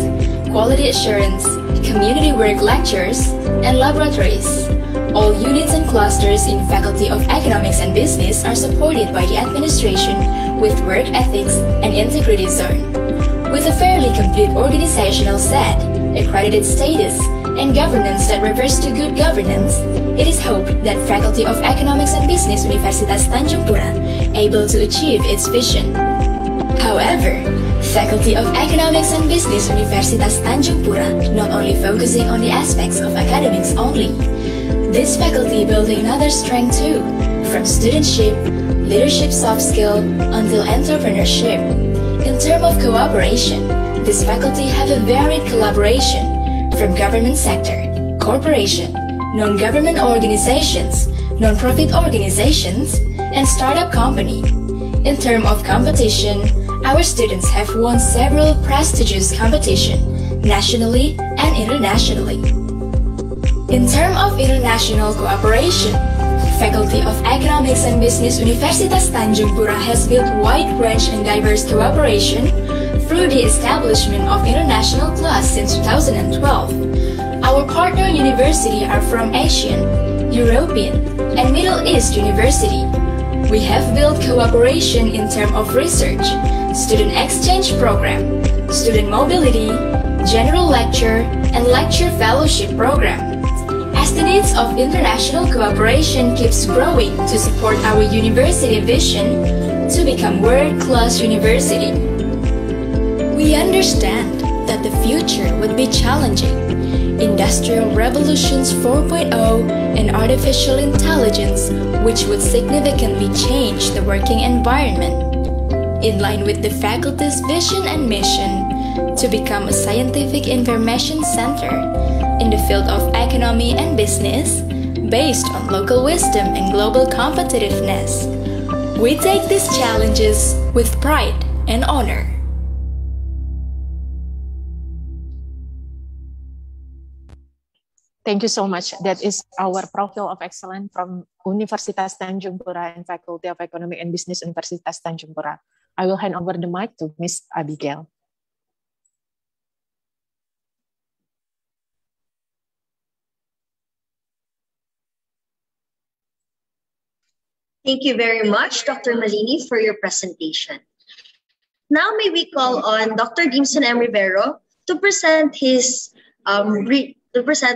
quality assurance, community work lectures, and laboratories. All units and clusters in Faculty of Economics and Business are supported by the administration with work ethics and integrity zone. With a fairly complete organizational set, accredited status, and governance that refers to good governance, it is hoped that Faculty of Economics and Business Universitas Tanjung Pura able to achieve its vision. However, Faculty of Economics and Business Universitas Tanjung Pura not only focusing on the aspects of academics only. This faculty building another strength too, from studentship, leadership soft skill, until entrepreneurship. In terms of cooperation, this faculty have a varied collaboration from government sector, corporation, non-government organizations, non-profit organizations, and startup company. In terms of competition, our students have won several prestigious competitions, nationally and internationally. In terms of international cooperation, Faculty of Economics and Business Universitas Tanjung Pura has built wide range and diverse cooperation through the establishment of international class since 2012. Our partner university are from Asian, European, and Middle East University. We have built cooperation in terms of research, student exchange program, student mobility, general lecture, and lecture fellowship program. As the needs of international cooperation keeps growing to support our university vision to become world-class university. We understand that the future would be challenging. Industrial Revolutions 4.0 and artificial intelligence, which would significantly change the working environment. In line with the faculty's vision and mission to become a scientific information center in the field of economy and business, based on local wisdom and global competitiveness, we take these challenges with pride and honor. Thank you so much. That is our profile of excellence from Universitas Tanjung Pura and Faculty of Economic and Business, Universitas Tanjung Pura. I will hand over the mic to Ms. Abigail. Thank you very much, Dr. Malini, for your presentation. Now may we call on Dr. Dimson M. Rivero to present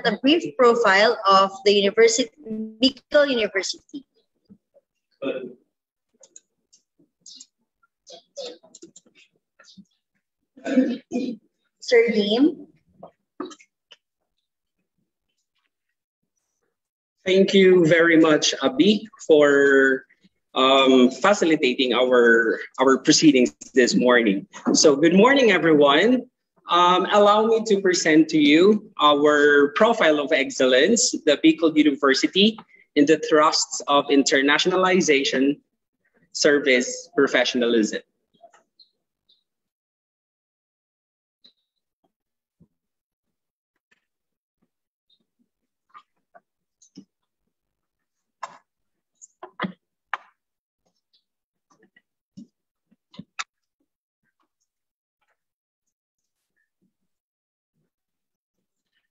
a brief profile of the University, Bicol University. Sir Lim. Thank you very much, Abi, for facilitating our proceedings this morning. So good morning, everyone. Allow me to present to you our profile of excellence, the Bicol University in the thrusts of internationalization, service, professionalism.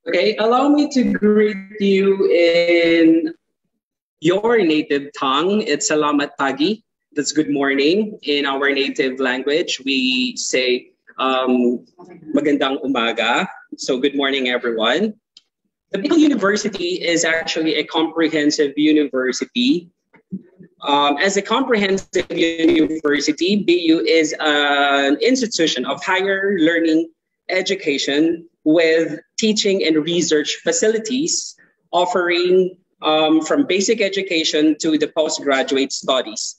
Okay, allow me to greet you in your native tongue. It's Salamat Pagi. That's good morning. In our native language, we say Magandang Umaga. So good morning, everyone. The Bicol University is actually a comprehensive university. As a comprehensive university, BU is an institution of higher learning education with teaching and research facilities offering from basic education to the postgraduate studies.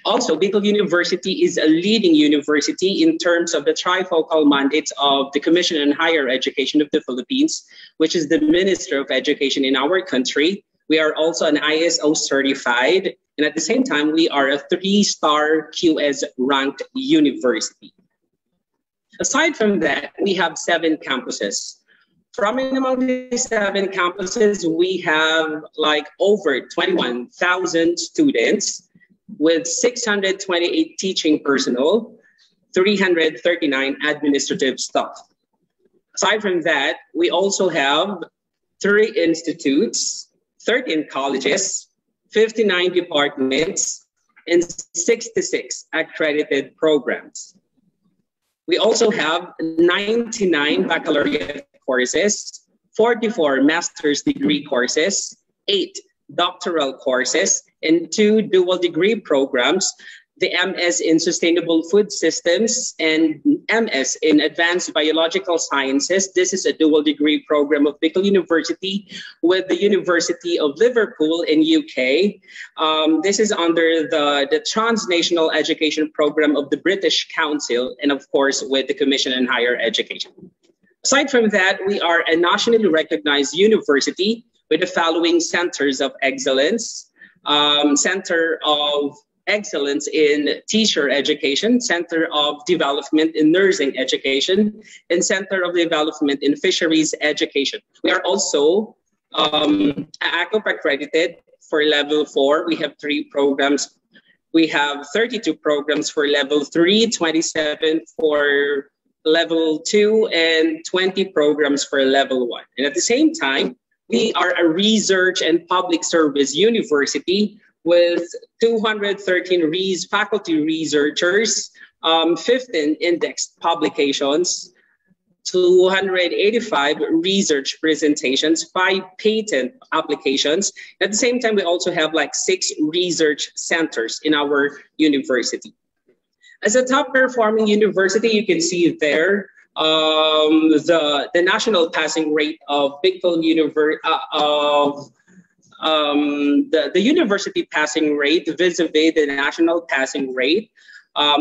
Also, Bicol University is a leading university in terms of the trifocal mandates of the Commission on Higher Education of the Philippines, which is the Minister of Education in our country. We are also an ISO certified, and at the same time, we are a 3-star QS ranked university. Aside from that, we have 7 campuses. From among these 7 campuses, we have like over 21,000 students with 628 teaching personnel, 339 administrative staff. Aside from that, we also have 3 institutes, 13 colleges, 59 departments, and 66 accredited programs. We also have 99 baccalaureate courses, 44 master's degree courses, 8 doctoral courses, and 2 dual degree programs, the MS in Sustainable Food Systems and MS in Advanced Biological Sciences. This is a dual degree program of Bicol University with the University of Liverpool in UK. This is under the Transnational Education Program of the British Council, and of course with the Commission on Higher Education. Aside from that, we are a nationally recognized university with the following centers of excellence. Center of Excellence in Teacher Education, Center of Development in Nursing Education, and Center of Development in Fisheries Education. We are also AACOP accredited for level 4. We have 3 programs. We have 32 programs for level 3, 27 for level 2, and 20 programs for level 1. And at the same time, we are a research and public service university with 213 faculty researchers, 15 indexed publications, 285 research presentations, 5 patent applications. At the same time, we also have like 6 research centers in our university. As a top performing university, you can see there the national passing rate of Bicol University the university passing rate vis-a-vis the national passing rate.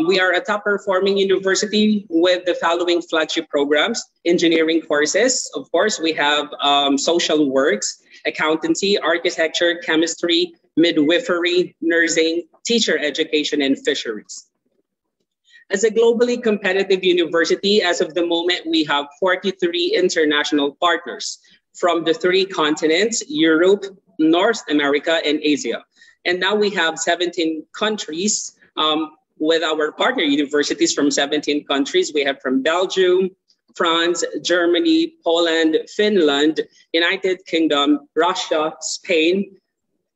We are a top performing university with the following flagship programs: engineering courses. Of course, we have social works, accountancy, architecture, chemistry, midwifery, nursing, teacher education, and fisheries. As a globally competitive university, as of the moment, we have 43 international partners from the 3 continents: Europe, North America, and Asia. And now we have 17 countries with our partner universities from 17 countries. We have from Belgium, France, Germany, Poland, Finland, United Kingdom, Russia, Spain,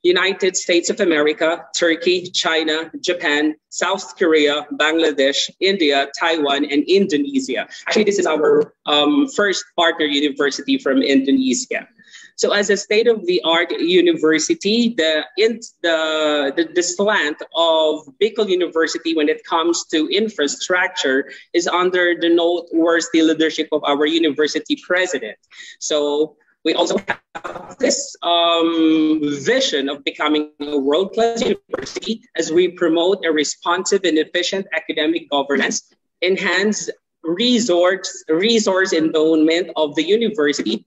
United States of America, Turkey, China, Japan, South Korea, Bangladesh, India, Taiwan, and Indonesia. Actually, this is our first partner university from Indonesia. So as a state-of-the-art university, the slant of Bicol University when it comes to infrastructure is under the noteworthy leadership of our university president. So we also have this vision of becoming a world-class university as we promote a responsive and efficient academic governance, enhance resource endowment of the university,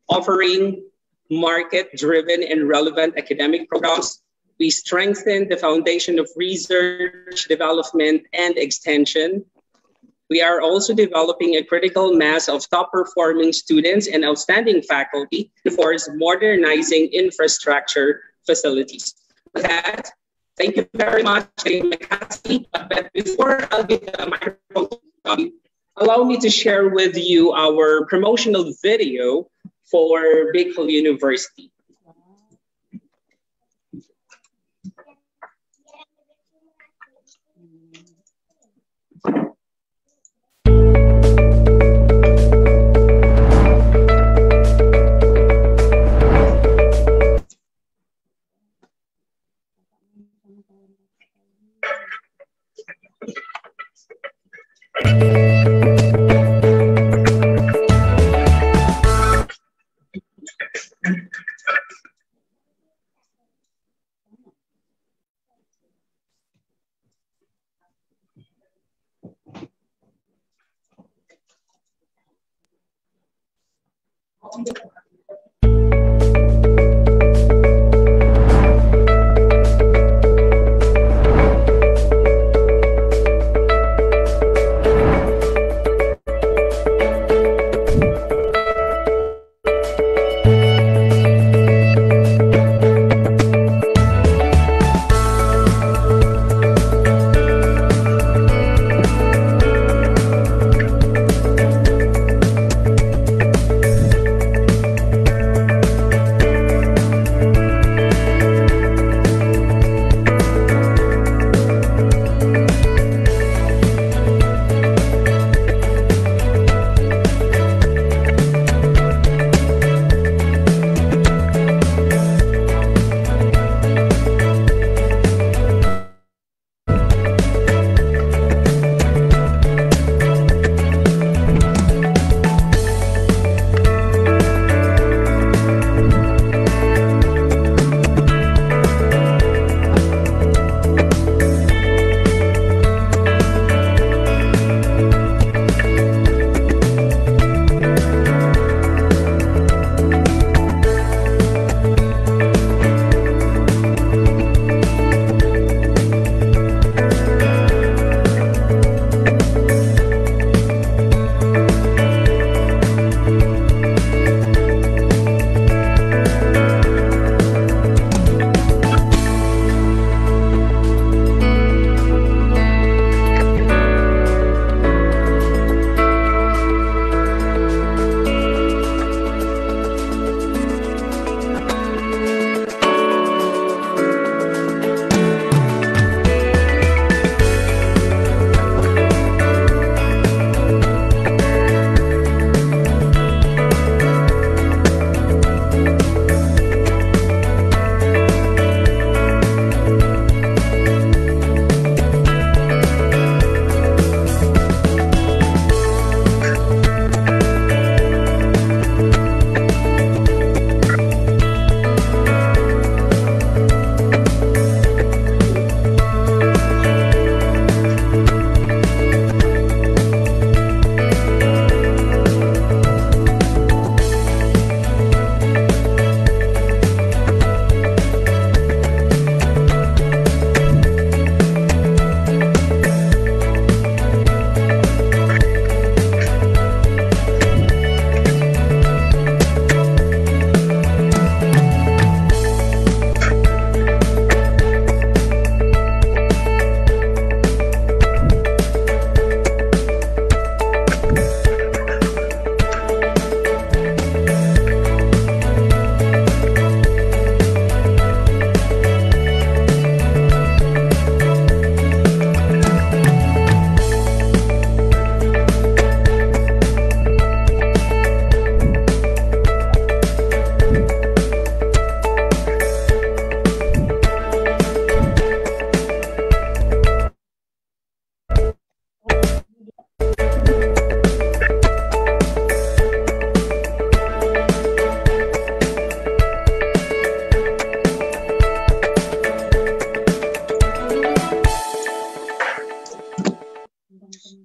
offering market-driven and relevant academic programs. We strengthen the foundation of research, development, and extension. We are also developing a critical mass of top-performing students and outstanding faculty towards modernizing infrastructure facilities. With that, thank you very much, Mackenzie. But before I'll give the microphone, allow me to share with you our promotional video for Bicol University.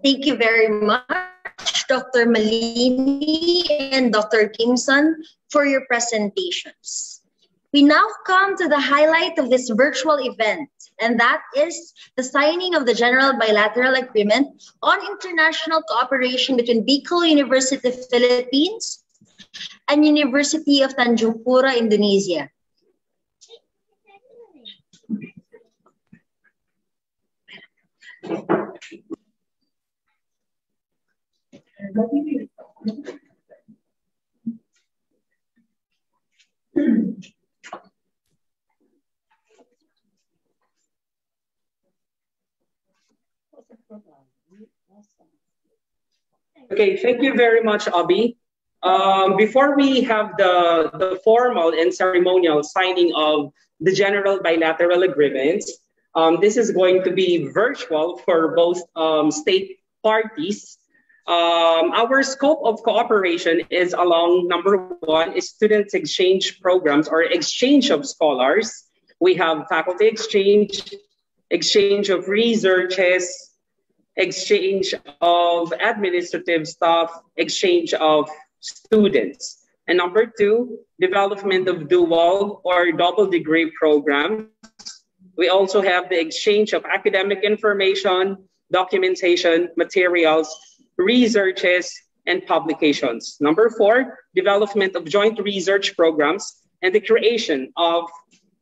Thank you very much, Dr. Malini and Dr. Kimson, for your presentations. We now come to the highlight of this virtual event, and that is the signing of the General Bilateral Agreement on International Cooperation between Bicol University, Philippines and University of Tanjung Pura, Indonesia. Okay, thank you very much, Abby. Before we have the formal and ceremonial signing of the General Bilateral Agreements, this is going to be virtual for both state parties. Our scope of cooperation is along number one is student exchange programs or exchange of scholars. We have faculty exchange, exchange of researches, exchange of administrative staff, exchange of students. And number two, development of dual or double degree programs. We also have the exchange of academic information, documentation, materials, researches, and publications. Number four, development of joint research programs and the creation of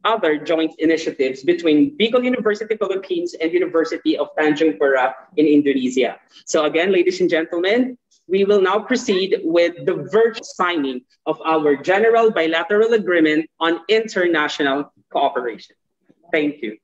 other joint initiatives between Bicol University, Philippines and University of Tanjung Pura in Indonesia. So again, ladies and gentlemen, we will now proceed with the virtual signing of our General Bilateral Agreement on International Cooperation. Thank you.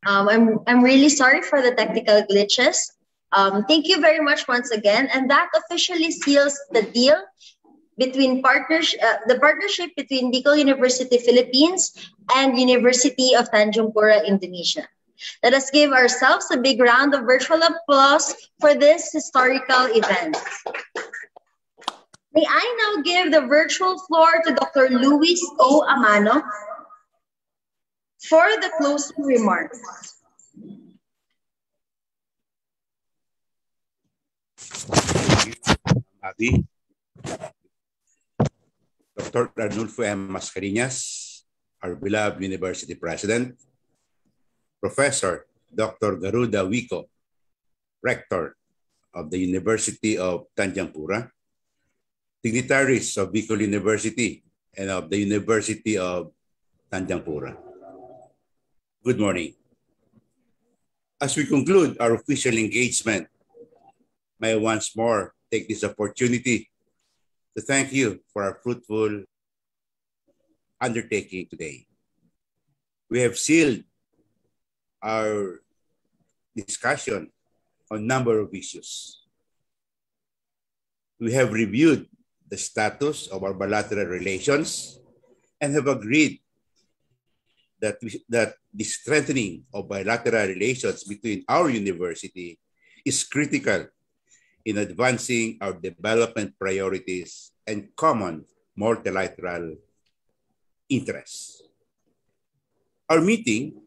I'm really sorry for the technical glitches. Thank you very much once again, and that officially seals the deal between the partnership between Bicol University, Philippines and University of Tanjung Pura, Indonesia. Let us give ourselves a big round of virtual applause for this historical event. May I now give the virtual floor to Dr. Luis O. Amano for the closing remarks. Abby, Dr. Arnulfo M. Mascareñas, our beloved University President, Professor Dr. Garuda Wico, Rector of the University of Tanjung Pura, dignitaries of Bicol University and of the University of Tanjung Pura. Good morning. As we conclude our official engagement, may I once more take this opportunity to thank you for our fruitful undertaking today. We have sealed our discussion on a number of issues. We have reviewed the status of our bilateral relations and have agreed that the strengthening of bilateral relations between our university is critical in advancing our development priorities and common multilateral interests. Our meeting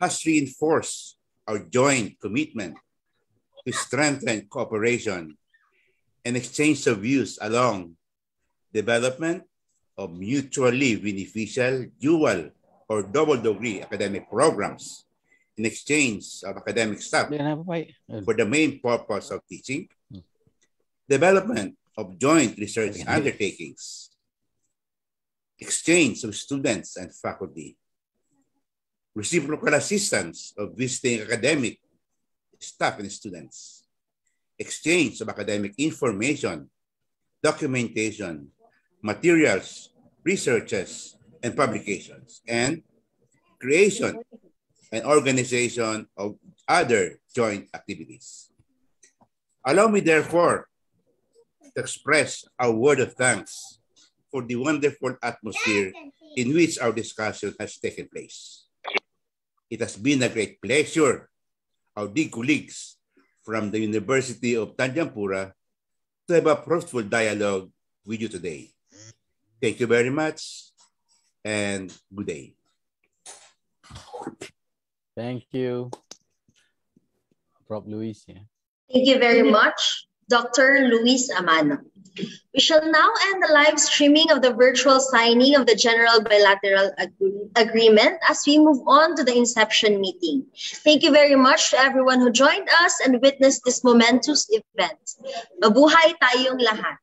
has reinforced our joint commitment to strengthen cooperation and exchange of views along development of mutually beneficial dual or double degree academic programs in exchange of academic staff for the main purpose of teaching, development of joint research undertakings, exchange of students and faculty, reciprocal assistance of visiting academic staff and students, exchange of academic information, documentation, materials, researches, and publications, and creation and organization of other joint activities. Allow me, therefore, to express our word of thanks for the wonderful atmosphere in which our discussion has taken place. It has been a great pleasure, our dear colleagues from the University of Tanjung to have a fruitful dialogue with you today. Thank you very much and good day. Thank you, Prof. Luis. Yeah. Thank you very much, Dr. Luis Amano. We shall now end the live streaming of the virtual signing of the General Bilateral Agreement as we move on to the inception meeting. Thank you very much to everyone who joined us and witnessed this momentous event. Mabuhay tayong lahat.